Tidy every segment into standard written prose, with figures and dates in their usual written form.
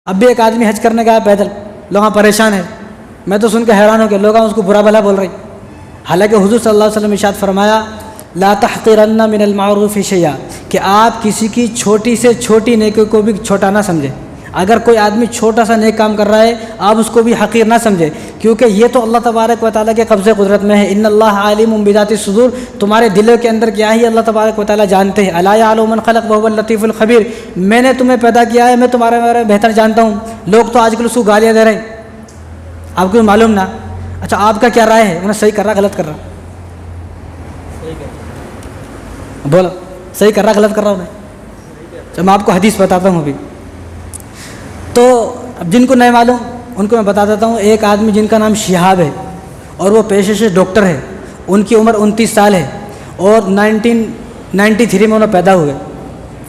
अब भी एक आदमी हज करने गया पैदल, लोग परेशान है। मैं तो सुन के हैरान हो गया, लोग उसको बुरा भला बोल रहे। हालांकि हुजूर सल्लल्लाहु अलैहि वसल्लम इरशाद फरमाया, ला तहक़िरन्ना मिनल मारूफ़ि शैया, कि आप किसी की छोटी से छोटी नेकी को भी छोटा ना समझें। अगर कोई आदमी छोटा सा नेक काम कर रहा है, आप उसको भी हक़ीर ना समझें, क्योंकि ये तो अल्लाह तबारक व तआला के कब्ज़े कुदरत में है। इन्नल्लाह आलिमुम बिज़ाति सुदूर, तुम्हारे दिलों के अंदर क्या है अल्लाह तबारक व तआला जानते हैं। अला यअलमु मन ख़लक़ व हुवल लतीफ़ुल ख़बीर, मैंने तुम्हें पैदा किया है, मैं तुम्हारे बारे में बेहतर जानता हूँ। लोग तो आजकल उसको गालियाँ दे रहे हैं, आपको मालूम ना। अच्छा, आपका क्या राय है, उन्हें सही कर रहा गलत कर रहा? बोलो, सही कर रहा गलत कर रहा उन्हें? तो मैं आपको हदीस बताता हूँ अभी। तो अब जिनको नहीं मालूम उनको मैं बता देता हूँ। एक आदमी जिनका नाम शिहाब है और वो पेशे से डॉक्टर है, उनकी उम्र 29 साल है और 1993 में उन्हें पैदा हुए।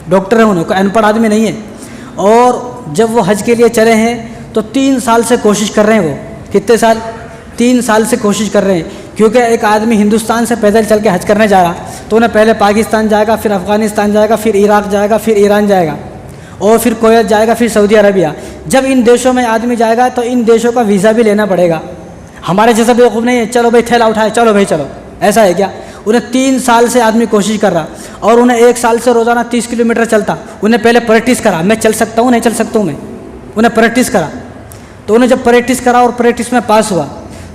डॉक्टर है, उन्हें कोई अनपढ़ आदमी नहीं है। और जब वो हज के लिए चले हैं तो 3 साल से कोशिश कर रहे हैं। वो कितने साल? 3 साल से कोशिश कर रहे हैं, क्योंकि एक आदमी हिंदुस्तान से पैदल चल के हज करने जा रहा तो उन्हें पहले पाकिस्तान जाएगा, फिर अफ़गानिस्तान जाएगा, फिर इराक़ जाएगा, फिर ईरान जाएगा और फिर कुवैत जाएगा, फिर सऊदी अरबिया। जब इन देशों में आदमी जाएगा तो इन देशों का वीज़ा भी लेना पड़ेगा। हमारे जैसा बेवकूफ़ नहीं है, चलो भाई थैला उठाए, चलो भाई चलो, ऐसा है क्या? उन्हें 3 साल से आदमी कोशिश कर रहा और उन्हें 1 साल से रोज़ाना 30 किलोमीटर चलता। उन्हें पहले प्रैक्टिस करा, मैं चल सकता हूँ नहीं चल सकता हूँ मैं, उन्हें प्रैक्टिस करा। तो उन्हें जब प्रैक्टिस करा और प्रैक्टिस में पास हुआ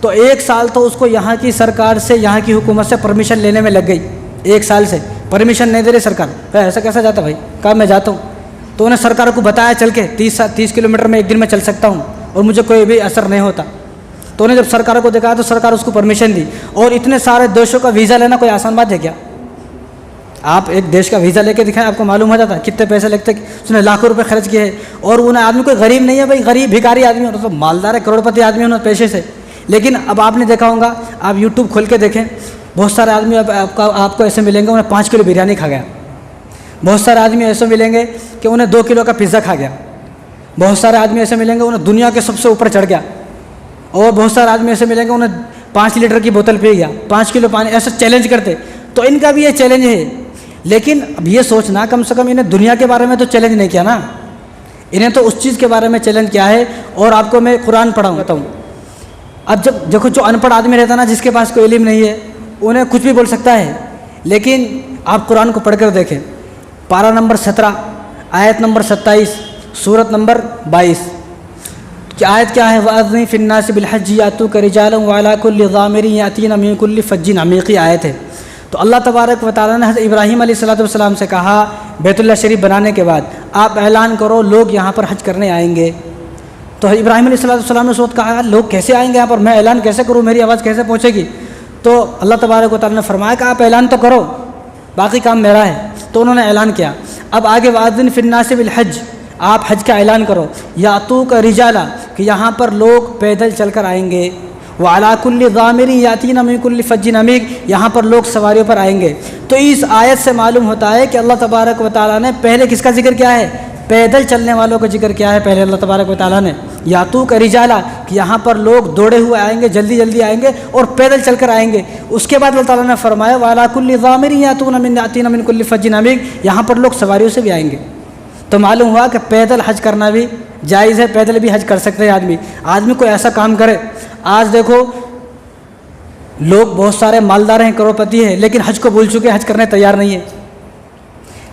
तो 1 साल तो उसको यहाँ की सरकार से, यहाँ की हुकूमत से परमिशन लेने में लग गई। 1 साल से परमिशन नहीं दे रही सरकार। ऐसा कैसा जाता भाई? कहा मैं जाता हूँ। तो उन्हें सरकार को बताया चल के 30 किलोमीटर में 1 दिन में चल सकता हूँ और मुझे कोई भी असर नहीं होता। तो उन्हें जब सरकार को दिखाया तो सरकार उसको परमिशन दी। और इतने सारे देशों का वीज़ा लेना कोई आसान बात है क्या? आप एक देश का वीज़ा लेके दिखाएं, आपको मालूम हो जाता कितने पैसे लगते। उसने लाखों रुपए खर्च किए हैं और उन्हें आदमी कोई गरीब नहीं है भाई, गरीब भिखारी आदमी, तो मालदार है, करोड़पति आदमी उन्होंने पैसे से। लेकिन अब आपने देखा होगा, आप यूट्यूब खोल के देखें, बहुत सारे आदमी आपको ऐसे मिलेंगे उन्हें 5 किलो बिरयानी खा गया। बहुत सारे आदमी ऐसे मिलेंगे कि उन्हें 2 किलो का पिज़्ज़ा खा गया। बहुत सारे आदमी ऐसे मिलेंगे उन्हें दुनिया के सबसे ऊपर चढ़ गया। और बहुत सारे आदमी ऐसे मिलेंगे उन्हें 5 लीटर की बोतल पी गया, 5 किलो पानी, ऐसा चैलेंज करते। तो इनका भी ये चैलेंज है। लेकिन अब ये सोचना, कम से कम इन्हें दुनिया के बारे में तो चैलेंज नहीं किया ना, इन्हें तो उस चीज़ के बारे में चैलेंज किया है। और आपको मैं कुरान बताऊँ। अब जब देखो, जो अनपढ़ आदमी रहता ना, जिसके पास कोई इल्म नहीं है, उन्हें कुछ भी बोल सकता है। लेकिन आप कुरान को पढ़कर देखें, पारा नंबर 17, आयत नंबर 27, सूरत नंबर 22 की आयत क्या है? वअज़्ज़िन फ़िन्नासि बिलहज्जि यातूका रिजालन व अला कुल्लि ज़ामिरिन यातीना मिन कुल्लि फ़ज्जिन अमीक़ की आयत है। तो अल्लाह तबारक व तआला ने हज़रत इब्राहीम अलैहिस्सलाम से कहा, बैतुल्लाह शरीफ बनाने के बाद आप ऐलान करो लोग यहाँ पर हज करने आएंगे। तो इब्राहीम अलैहिस्सलाम ने सोच कहा, लोग कैसे आएंगे यहाँ पर, मैं ऐलान कैसे करूँ, मेरी आवाज़ कैसे पहुँचेगी? तो अल्लाह तबारक व तआला ने फरमाया कि आप ऐलान तो करो, बाकी काम मेरा है। तो उन्होंने ऐलान किया। अब आगे वअज़्ज़िन फ़िन्नासि बिलहज्ज, आप हज का ऐलान करो, यातूका रिजाला, कि यहाँ पर लोग पैदल चलकर आएंगे, व अला कुल्लि ज़ामिरिन यातीना मिन कुल्लि फ़ज्जिन अमीक़, यहाँ पर लोग सवारियों पर आएंगे। तो इस आयत से मालूम होता है कि अल्लाह तबारक व तआला ने पहले किसका जिक्र किया है? पैदल चलने वालों का जिक्र किया है पहले अल्लाह तबारक व तआला ने। यातूका रिजाला, कि यहाँ पर लोग दौड़े हुए आएंगे, जल्दी जल्दी आएंगे और पैदल चलकर आएंगे। उसके बाद अल्लाह ताला ने फरमाया, व अला कुल्लि ज़ामिरिन यातीना मिन कुल्लि फ़ज्जिन अमीक़, यहाँ पर लोग सवारियों से भी आएंगे। तो मालूम हुआ कि पैदल हज करना भी जायज़ है, पैदल भी हज कर सकते हैं आदमी कोई ऐसा काम करे। आज देखो, लोग बहुत सारे मालदार हैं, करोड़पति हैं, लेकिन हज को भूल चुके, हज करने तैयार नहीं है।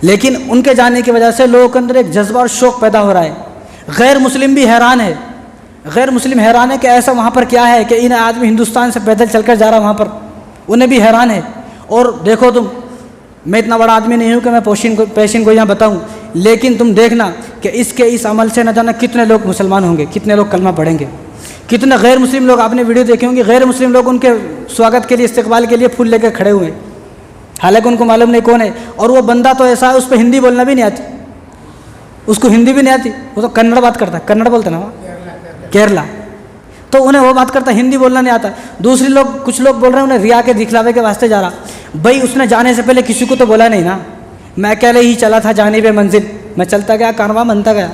लेकिन उनके जाने की वजह से लोगों के अंदर एक जज्बा और शौक़ पैदा हो रहा है। गैर मुस्लिम भी हैरान है, गैर मुस्लिम हैरान है कि ऐसा वहाँ पर क्या है कि इन आदमी हिंदुस्तान से पैदल चलकर जा रहा वहाँ पर, उन्हें भी हैरान है। और देखो तुम, मैं इतना बड़ा आदमी नहीं हूँ कि मैं पेशेंट को यहाँ बताऊँ, लेकिन तुम देखना कि इस अमल से न जाना कितने लोग मुसलमान होंगे, कितने लोग कलमा पढ़ेंगे, कितने गैर मुस्लिम लोग, आपने वीडियो देखे होंगे, गैर मुस्लिम लोग उनके स्वागत के लिए, इस्तकबाल के लिए फूल लेकर खड़े हुए, हालांकि उनको मालूम नहीं कौन है। और वो बंदा तो ऐसा है, उस पर हिंदी बोलना भी नहीं आती, उसको हिंदी भी नहीं आती, वो तो कन्नड़ बात करता है, कन्नड़ बोलते ना वो, केरला, तो उन्हें वो बात करता, हिंदी बोलना नहीं आता। दूसरी लोग, कुछ लोग बोल रहे हैं उन्हें रिया के दिखलावे के वास्ते जा रहा। भाई उसने जाने से पहले किसी को तो बोला नहीं ना, मैं अकेले ही चला था जानिब मंजिल, मैं चलता गया, कारवां बनता गया,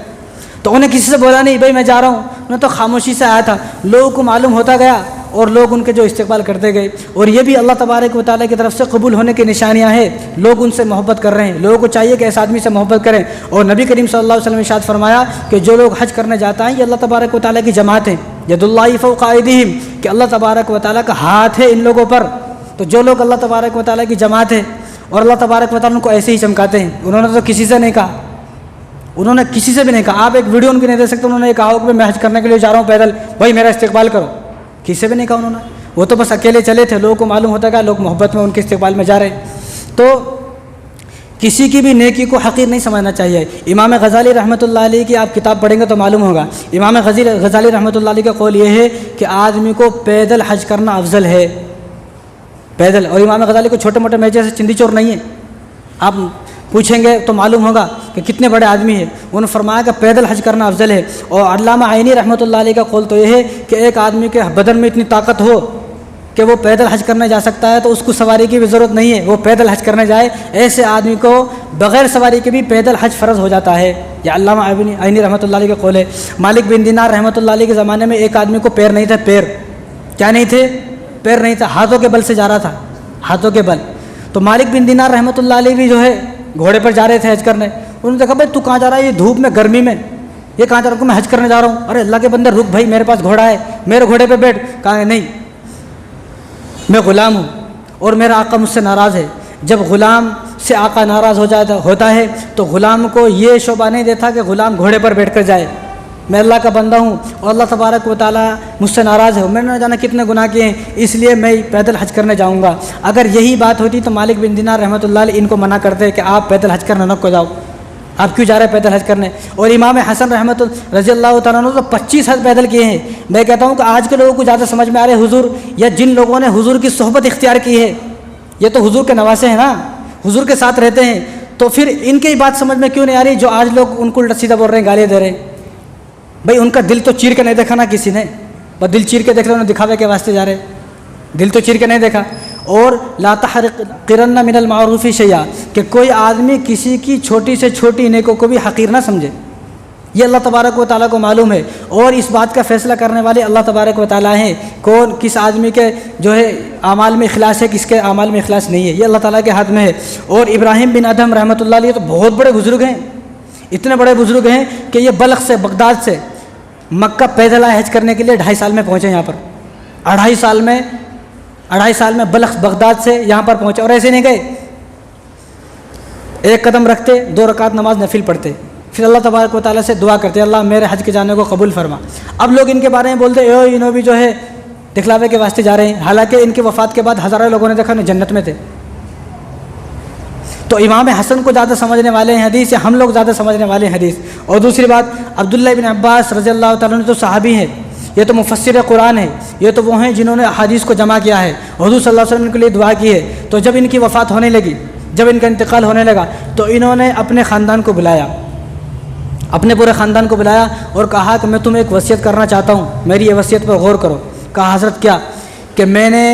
तो उन्हें किसी से बोला नहीं भाई मैं जा रहा हूँ, उन्हें तो खामोशी से आया था। लोगों को मालूम होता गया और लोग उनके जो इस्तेक़बाल करते गए। और ये भी अल्लाह तबारक व तआला की तरफ से कबूल होने की निशानियाँ हैं। लोग उनसे मोहब्बत कर रहे हैं, लोगों को चाहिए कि ऐसे आदमी से मोहब्बत करें। और नबी करीम सल्लल्लाहु अलैहि वसल्लम ने इरशाद फरमाया कि जो लोग हज करने जाता है ये अल्लाह तबारक व तआला की जमात है, यदुल्लाहि फौक़ा अयदीहिम, कि अल्लाह तबारक व तआला का हाथ है इन लोगों पर। तो जो लोग अल्लाह तबारक व तआला की जमात है और अल्लाह तबारक व तआला उनको ऐसे ही चमकाते हैं। उन्होंने तो किसी से नहीं कहा, उन्होंने किसी से भी नहीं कहा, आप एक वीडियो उनकी नहीं दे सकते। उन्होंने कहा हो कि मैं हज करने के लिए जा रहा हूँ पैदल, भाई मेरा इस्तेक़बाल करो, किसी से भी नहीं कहा उन्होंने। वो तो बस अकेले चले थे, लोगों को मालूम होता था लोग मोहब्बत में उनके इस्तेक़बाल में जा रहे हैं। तो किसी की भी नेकी को हक़ीर नहीं समझना चाहिए। इमाम गज़ाली रहमतुल्लाह अलैह की आप किताब पढ़ेंगे तो मालूम होगा। इमाम गज़ाली रहमतुल्लाह अलैह का कौल ये है कि आदमी को पैदल हज करना अफजल है, पैदल। और इमाम गज़ाली को छोटे मोटे मैचे से चिंदी चोर नहीं है, आप पूछेंगे तो मालूम होगा कि कितने बड़े आदमी हैं। उन्होंने फरमाया कि पैदल हज करना अफजल है। और अल्लामा आइनी रहमतुल्लाह अलैह का कौल तो ये है कि एक आदमी के बदन में इतनी ताकत हो कि वो पैदल हज करने जा सकता है तो उसको सवारी की भी ज़रूरत नहीं है, वो पैदल हज करने जाए। ऐसे आदमी को बग़ैर सवारी के भी पैदल हज फ़र्ज़ हो जाता है। यह अल्लामा आइनी रहमतुल्लाह अलैह का कौल है। मालिक बिन दिनार रहमतुल्लाह अलैह के ज़माने में एक आदमी को पैर नहीं थे, पैर क्या नहीं थे, पैर नहीं था, हाथों के बल से जा रहा था, हाथों के बल। तो मालिक बिन दिनार रहमतुल्लाह अलैह भी जो है घोड़े पर जा रहे थे हज करने। उन्होंने देखा भाई तू कहाँ जा रहा है, ये धूप में गर्मी में, ये कहाँ जा रहा हूँ, मैं हज करने जा रहा हूँ। अरे अल्लाह के बंदे रुक भाई, मेरे पास घोड़ा है, मेरे घोड़े पे बैठ। कहा नहीं, मैं ग़ुलाम हूँ और मेरा आका मुझसे नाराज़ है। जब ग़ुलाम से आका नाराज़ होता है तो ग़ुलाम को ये शोभा नहीं देता कि ग़ुलाम घोड़े पर बैठ कर जाए। मैं अल्लाह का बंदा हूँ और अल्लाह तबारक व तआला मुझसे नाराज़ है, मैंने न जाना कितने गुनाह किए हैं, इसलिए मैं पैदल हज करने जाऊँगा। अगर यही बात होती तो मालिक बिन दिनार रहमतुल्लाह अलैह इनको मना करते कि आप पैदल हज करने न को जाओ, आप क्यों जा रहे हैं पैदल हज करने। और इमाम हसन रहमतुल्लाह रज़ियल्लाहु तआला अन्हु तो 25 हज पैदल किए हैं। मैं कहता हूँ कि आज के लोगों को ज़्यादा समझ में आ रहे हुजूर, या जिन लोगों ने हुजूर की सोहबत इख्तियार की है, ये तो हुजूर के नवासे हैं ना, हुजूर के साथ रहते हैं, तो फिर इनकी ही बात समझ में क्यों नहीं आ रही जो आज लोग उनको उल्टा सीधा बोल रहे हैं, गालियाँ दे रहे हैं। भाई उनका दिल तो चीर के नहीं देखा ना किसी ने, बस दिल चीर के देख रहे, उन्हें दिखावे के वास्ते जा रहे, दिल तो चीर के नहीं देखा। और ला तहक़िरन्ना मिनल मारूफ़ि शैया, कि कोई आदमी किसी की छोटी से छोटी नेकों को भी हक़ीर ना समझे, ये अल्लाह तबारक व तआला को मालूम है। और इस बात का फ़ैसला करने वाले अल्लाह तबारक व तआला हैं, कौन किस आदमी के जो है आमाल में इखलास है, किसके आमाल में इखलास नहीं है, ये अल्लाह ताला के हाथ में है। और इब्राहिम बिन अदहम रहमतुल्लाह अलैह तो बहुत बड़े बुज़ुर्ग हैं, इतने बड़े बुज़ुर्ग हैं कि ये बल्ख से, बगदाद से मक्का पैदल आए हज करने के लिए, 2.5 साल में पहुँचे यहाँ पर, 2.5 साल में बल्ख बगदाद से यहाँ पर पहुँचे। और ऐसे नहीं गए, एक कदम रखते, 2 रकात नमाज नफिल पढ़ते, फिर अल्लाह तबारक व तआला से दुआ करते, अल्लाह मेरे हज के जाने को कबूल फरमा। अब लोग इनके बारे में बोलते इन्हों भी जो है दिखलावे के वास्ते जा रहे हैं, हालांकि इनके वफ़ात के बाद हज़ारों लोगों ने देखा इन्हें जन्नत में थे। तो इमाम हसन को ज़्यादा समझने वाले हैं हदीस, या हम लोग ज़्यादा समझने वाले हैं हदीस। और दूसरी बात, अब्दुल्लाह इब्न अब्बास रज़ियल्लाहु तआला अन्हु तो सहाबी हैं, ये तो मुफस्सिर कुरान है, ये तो वो हैं जिन्होंने हदीस को जमा किया है, हुज़ूर सल्लल्लाहु अलैहि वसल्लम के लिए दुआ की है। तो जब इनकी वफ़ात होने लगी, जब इनका इंतकाल होने लगा, तो इन्होंने अपने ख़ानदान को बुलाया, अपने पूरे ख़ानदान को बुलाया और कहा कि मैं तुम्हें एक वसीयत करना चाहता हूँ, मेरी ये वसीयत पर गौर करो। कहा हज़रत क्या, कि मैंने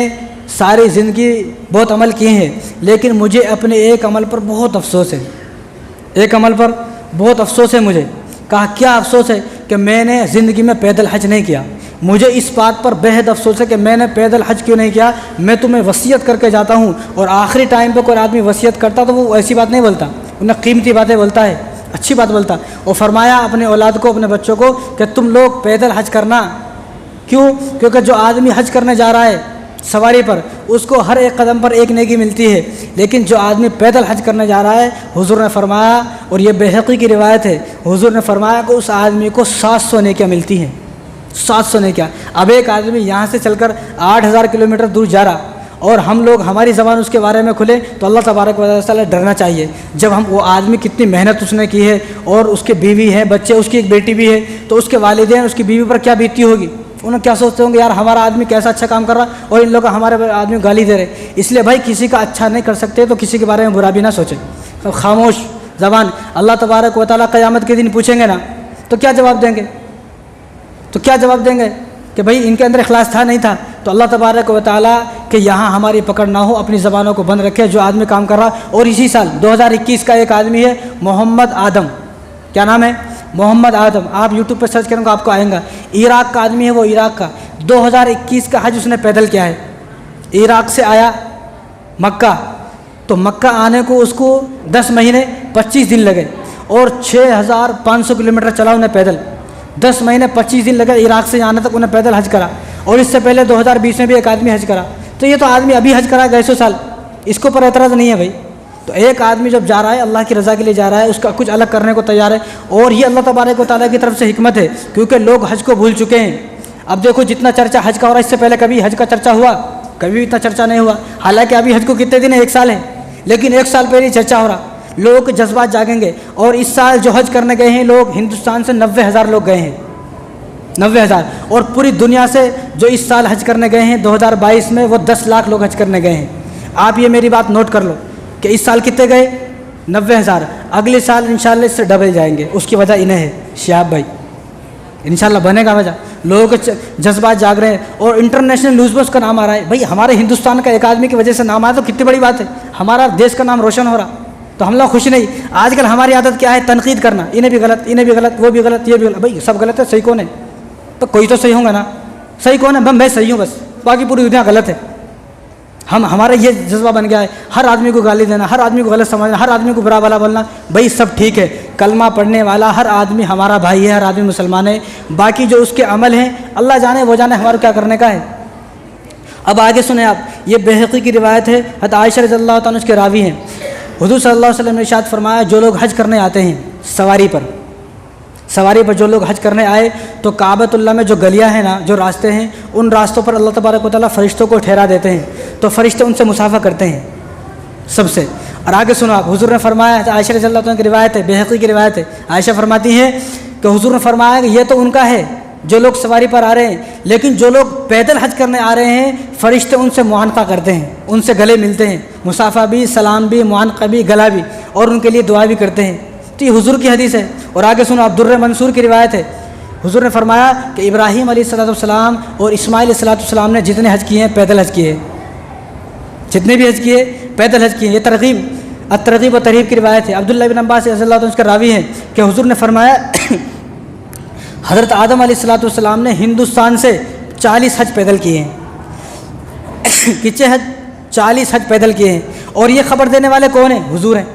सारी ज़िंदगी बहुत अमल किए हैं, लेकिन मुझे अपने एक अमल पर बहुत अफसोस है, एक अमल पर बहुत अफसोस है मुझे। कहा क्या अफसोस है, कि मैंने ज़िंदगी में पैदल हज नहीं किया, मुझे इस बात पर बेहद अफसोस है कि मैंने पैदल हज क्यों नहीं किया। मैं तुम्हें वसीयत करके जाता हूँ, और आखिरी टाइम पर कोई आदमी वसीयत करता तो वो ऐसी बात नहीं बोलता, उन्हें कीमती बातें बोलता है, अच्छी बात बोलता। और फरमाया अपने औलाद को, अपने बच्चों को, कि तुम लोग पैदल हज करना। क्यों? क्योंकि जो आदमी हज करने जा रहा है सवारी पर, उसको हर एक कदम पर एक नेकी मिलती है, लेकिन जो आदमी पैदल हज करने जा रहा है, हुजूर ने फरमाया, और ये बैहक़ी की रिवायत है, हुजूर ने फरमाया कि उस आदमी को 700 नेकियां मिलती हैं, 700 नेकियां। अब एक आदमी यहाँ से चलकर 8000 किलोमीटर दूर जा रहा, और हम लोग, हमारी ज़बान उसके बारे में खुले, तो अल्लाह तबारक व तआला डरना चाहिए। जब हम, वो आदमी कितनी मेहनत उसने की है, और उसके बीवी है, बच्चे, उसकी एक बेटी भी है, तो उसके वालिदैन, उसकी बीवी पर क्या बीतती होगी, उन्हें क्या सोचते होंगे, यार हमारा आदमी कैसा अच्छा काम कर रहा, और इन लोग हमारे आदमी गाली दे रहे। इसलिए भाई किसी का अच्छा नहीं कर सकते तो किसी के बारे में बुरा भी ना सोचें, तो खामोश ज़बान। अल्लाह तबारक व तआला क़यामत के दिन पूछेंगे ना, तो क्या जवाब देंगे, तो क्या जवाब देंगे कि भाई इनके अंदर इखलास था नहीं था। तो अल्लाह तबारक व तआला कि यहाँ हमारी पकड़ ना हो, अपनी ज़बानों को बंद रखे, जो आदमी काम कर रहा। और इसी साल 2021 का एक आदमी है मोहम्मद आदम, क्या नाम है, मोहम्मद आदम, आप यूट्यूब पर सर्च करेंगे आपको आएगा, इराक़ का आदमी है वो, इराक़ का। 2021 का हज उसने पैदल किया है। इराक़ से आया मक्का, तो मक्का आने को उसको 10 महीने 25 दिन लगे और 6500 किलोमीटर चला उन्हें पैदल। 10 महीने 25 दिन लगे इराक़ से आने तक, उन्हें पैदल हज करा। और इससे पहले 2020 में भी एक आदमी हज करा। तो ये तो आदमी अभी हज करा 150 साल, इसको पर एतराज़ नहीं है भाई। तो एक आदमी जब जा रहा है अल्लाह की रज़ा के लिए जा रहा है, उसका कुछ अलग करने को तैयार है, और ये अल्लाह तबारक व तआला की तरफ से हिकमत है, क्योंकि लोग हज को भूल चुके हैं। अब देखो जितना चर्चा हज का हो रहा है, इससे पहले कभी हज का चर्चा हुआ? कभी भी इतना चर्चा नहीं हुआ। हालांकि अभी हज को कितने दिन है? 1 साल है, लेकिन 1 साल पहले चर्चा हो रहा। लोग के जज्बात जागेंगे। और इस साल जो हज करने गए हैं लोग, हिंदुस्तान से 90,000 लोग गए हैं, 90,000। और पूरी दुनिया से जो इस साल हज करने गए हैं 2022 में, वो 10 लाख लोग हज करने गए हैं। आप ये मेरी बात नोट कर लो कि इस साल कितने गए? 90,000। अगले साल इंशाल्लाह इससे डबल जाएंगे। उसकी वजह इन्हें है शिहाब भाई, इंशाल्लाह बनेगा वजह। लोगों के जज्बात जाग रहे हैं और इंटरनेशनल न्यूज़ में उसका नाम आ रहा है। भाई हमारे हिंदुस्तान का एक आदमी की वजह से नाम आया तो कितनी बड़ी बात है, हमारा देश का नाम रोशन हो रहा। तो हम लोग खुश नहीं। आजकल हमारी आदत क्या है? तनकीद करना, इन्हें भी गलत, इन्हें भी गलत, वो भी गलत, ये भी गलत। भाई सब गलत है, सही कौन है? तो कोई तो सही होगा ना। सही कौन है? मैं सही हूँ बस, बाकी पूरी दुनिया गलत है। हमारा ये जज्बा बन गया है, हर आदमी को गाली देना, हर आदमी को गलत समझना, हर आदमी को बुरा भला बोलना। भाई सब ठीक है, कलमा पढ़ने वाला हर आदमी हमारा भाई है, हर आदमी मुसलमान है। बाकी जो उसके अमल हैं अल्लाह जाने, वो जाने हमारा क्या करने का है। अब आगे सुने आप, ये बैहक़ी की रिवायत है, हज़रत आयशा रज़ियल्लाहु तआला उसके रावी हैं। हुज़ूर सल्लल्लाहु अलैहि वसल्लम ने इरशाद फरमाया, जो लोग हज करने आते हैं सवारी पर जो लोग हज करने आए, तो काबतुल्लाह में जो गलियां हैं ना, जो रास्ते हैं, उन रास्तों पर अल्लाह तबारक व तआला फ़रिश्तों को ठहरा देते हैं। तो फ़रिश्ते उनसे मुसाफ़ा करते हैं सबसे। और आगे सुनो आप, हुज़ूर ने फरमाया, आयशा रज़ियल्लाहु तआला की रिवायत है, बैहक़ी की रिवायत है। आयशा फरमाती हैं कि हुज़ूर ने फरमाया कि ये तो उनका है जो लोग सवारी पर आ रहे हैं, लेकिन जो लोग पैदल हज करने आ रहे हैं, फ़रिश्ते उनसे मुआनक़ा करते हैं, उनसे गले मिलते हैं, मुसाफ़ा भी, सलाम भी, मुआनक़ा भी, गला भी, और उनके लिए दुआ भी करते हैं। तो ये हुज़ूर की हदीस है। और आगे सुनो आप, दुर्र मंसूर की रिवायत है। हुज़ूर ने फरमाया कि इब्राहीम अलैहिस्सलाम और इस्माइल अलैहिस्सलाम ने जितने हज किए हैं पैदल हज किए, जितने भी हज किए पैदल हज किए। ये तरग़ीब व तरहीब की रिवायत है। अब्दुल्लाह बिन अब्बास रज़ियल्लाहु अन्हु उसका रावी है कि हुज़ूर ने फरमाया हज़रत आदम अलैहिस्सलाम ने हिंदुस्तान से 40 हज पैदल किए हैं। कितने हज? 40 हज पैदल किए हैं। और ये ख़बर देने वाले कौन हैं? हुज़ूर हैं।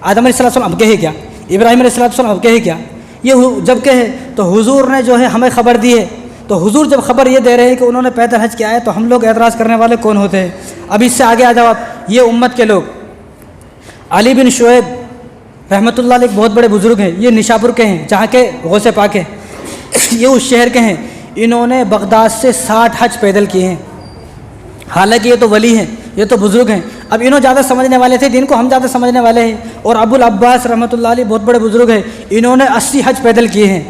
आदम अलैहिस्सलाम अब कहे क्या, इब्राहीम अलैहिस्सलाम अब कहे क्या? ये जब कहे तो हुज़ूर ने जो है हमें ख़बर दी है। तो हुज़ूर जब ख़बर ये दे रहे हैं कि उन्होंने पैदल हज किया है, तो हम लोग एतराज़ करने वाले कौन होते हैं? अब इससे आगे आ जाओ आप, ये उम्मत के लोग। अली बिन शुएब रहमतुल्लाह अलैह बहुत बड़े बुज़ुर्ग हैं, ये निशापुर के हैं, जहाँ के गौसे पाक हैं, ये उस शहर के हैं। इन्होंने बगदाद से 60 हज पैदल किए हैं। हालांकि ये तो वली हैं, ये तो बुज़ुर्ग हैं। अब इन्हों ज़्यादा समझने वाले थे, दिन को हम ज़्यादा समझने वाले हैं। और अबुल अब्बास रहमतुल्लाह अलैह बहुत बड़े बुज़ुर्ग हैं, इन्होंने 80 हज पैदल किए हैं,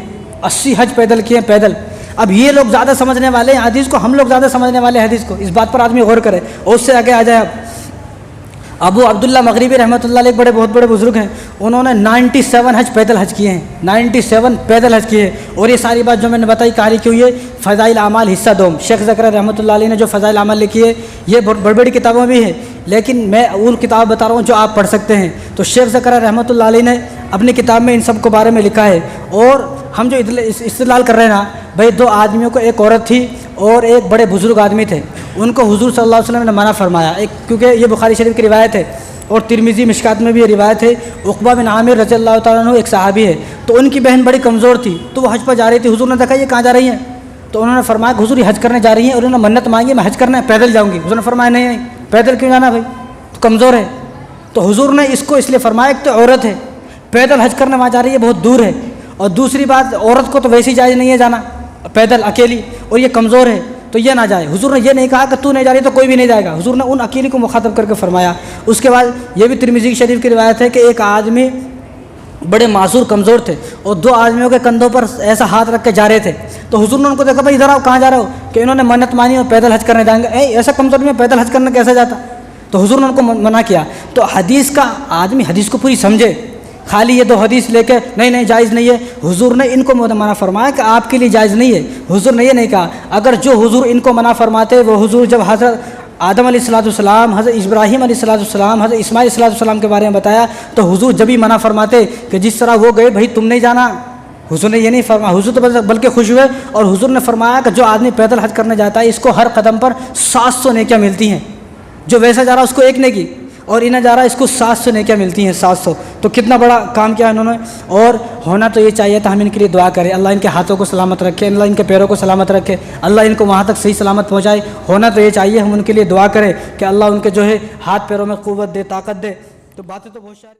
80 हज पैदल किए हैं पैदल। अब ये लोग ज़्यादा समझने वाले हैं हदीस को, हम लोग ज़्यादा समझने वाले हैं हदीस को। इस बात पर आदमी गौर करे। और उससे आगे आ जाए आप, अबू अब्दुल्ला मगरिबी रहमतुल्लाह अलैह बहुत बड़े बुज़ुर्ग हैं, उन्होंने 97 हज पैदल हज किए हैं, 97 पैदल हज किए हैं। और ये सारी बात जो मैंने बताई कहानी की हुई है फ़ज़ाइल आमाल हिस्सा 2, शेख ज़करिया रहमतुल्लाह अलैह ने जो फ़ज़ाइल आमाल लिखी है, ये बहुत बड़ी बड़ी किताबों में भी है, लेकिन मैं उन किताब बता रहा हूँ जो आप पढ़ सकते हैं। तो शेख ज़करिया रहमतुल्लाह अलैह ने अपनी किताब में इन सब के बारे में लिखा है। और हम जो इस्तेदलाल कर रहे हैं ना भाई, 2 आदमियों को, एक औरत थी और एक बड़े बुज़ुर्ग आदमी थे, उनको हुज़ूर सल्लल्लाहु अलैहि वसल्लम ने मना फरमाया। क्योंकि ये बुखारी शरीफ की रिवायत है और तिरमिज़ी मिशकात में भी ये रिवायत है। उक़बा बिन आमिर रज़ियल्लाहु तआला अन्हु एक सहाबी है, तो उनकी बहन बड़ी कमज़ोर थी, तो वो हज पर जा रही थी। हुज़ूर ने देखा ये कहाँ जा रही हैं, तो उन्होंने फरमाया हुज़ूर ये हज करने जा रही हैं, और उन्होंने मन्नत मांगी मैं हज करने पैदल जाऊँगी। हुज़ूर ने फरमाया नहीं पैदल क्यों जाना भाई, तो कमज़ोर है। तो हुज़ूर ने इसको इसलिए फरमाया, एक तो औरत है, पैदल हज करने वहाँ जा रही है, बहुत दूर है, और दूसरी बात औरत को तो वैसे ही जायज़ नहीं है जाना पैदल अकेली, और ये कमज़ोर है तो ये ना जाए। हुज़ूर ने ये नहीं कहा कि तू नहीं जा रही तो कोई भी नहीं जाएगा, हुज़ूर ने उन अकेली को मुखातब करके फरमाया। उसके बाद ये भी तिरमिज़ी शरीफ की रिवायत है कि एक आदमी बड़े मासूर कमज़ोर थे और 2 आदमियों के कंधों पर ऐसा हाथ रख के जा रहे थे। तो हुज़ूर ने उनको देखा भाई इधर आओ, कहाँ जा रहे हो, कि इन्होंने मन्नत मानी और पैदल हज करने जाएंगे। ऐसा कमज़ोर में पैदल हज करने कैसे जाता, तो हुज़ूर ने उनको मना किया। तो हदीस का आदमी हदीस को पूरी समझे, खाली ये 2 हदीस लेके नहीं जायज़ नहीं है। हुज़ूर ने इनको मना फरमाया कि आपके लिए जायज़ नहीं है। हुज़ूर ने ये नहीं कहा, अगर जो हुज़ूर इनको मना फरमाते वो हुज़ूर जब हज़रत आदम अलैहिस्सलाम, हज़रत इब्राहीम अलैहिस्सलाम, हज़रत इस्माइल अलैहिस्सलाम के बारे में बताया, तो हुज़ूर जब ही मना फरमाते कि जिस तरह वो गए भाई तुम नहीं जाना, हुजूर ने ये नहीं फरमाया, हुजूर तो बल्कि खुश हुए और हुजूर ने फरमाया कि जो आदमी पैदल हज करने जाता है इसको हर कदम पर 700 नेकियां मिलती हैं। जो वैसा जा रहा है उसको एक नेकी, और इन्हें जा रहा है इसको 700 नेकियां मिलती हैं, 700। तो कितना बड़ा काम किया इन्होंने। और होना तो ये चाहिए था, हम इनके लिए दुआ करें, अल्लाह इनके हाथों को सलामत रखे, अल्लाह इनके पैरों को सलामत रखे, अल्लाह इनको वहाँ तक सही सलामत पहुँचाए। होना तो ये चाहिए, हम उनके लिए दुआ करें कि अल्लाह उनके जो है हाथ पैरों में क़ुव्वत दे, ताकत दे। तो बातें तो बहुत सारी